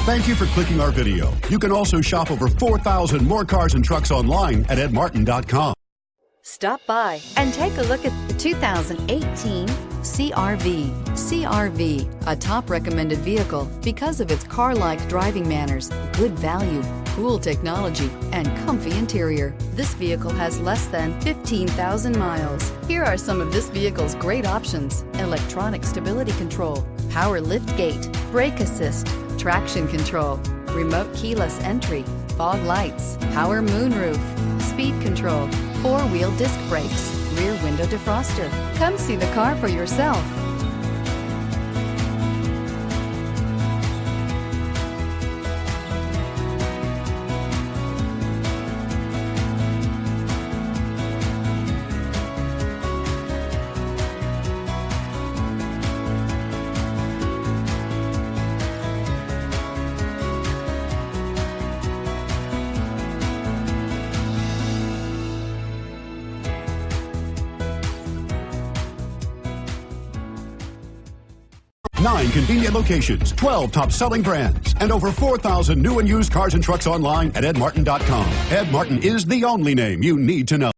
Thank you for clicking our video. You can also shop over 4,000 more cars and trucks online at edmartin.com. Stop by and take a look at the 2018 CR-V. CR-V, a top recommended vehicle because of its car-like driving manners, good value, cool technology, and comfy interior. This vehicle has less than 15,000 miles. Here are some of this vehicle's great options: electronic stability control, power liftgate, brake assist, traction control, remote keyless entry, fog lights, power moonroof, speed control, four-wheel disc brakes, rear window defroster. Come see the car for yourself. Nine convenient locations, 12 top-selling brands, and over 4,000 new and used cars and trucks online at edmartin.com. Ed Martin is the only name you need to know.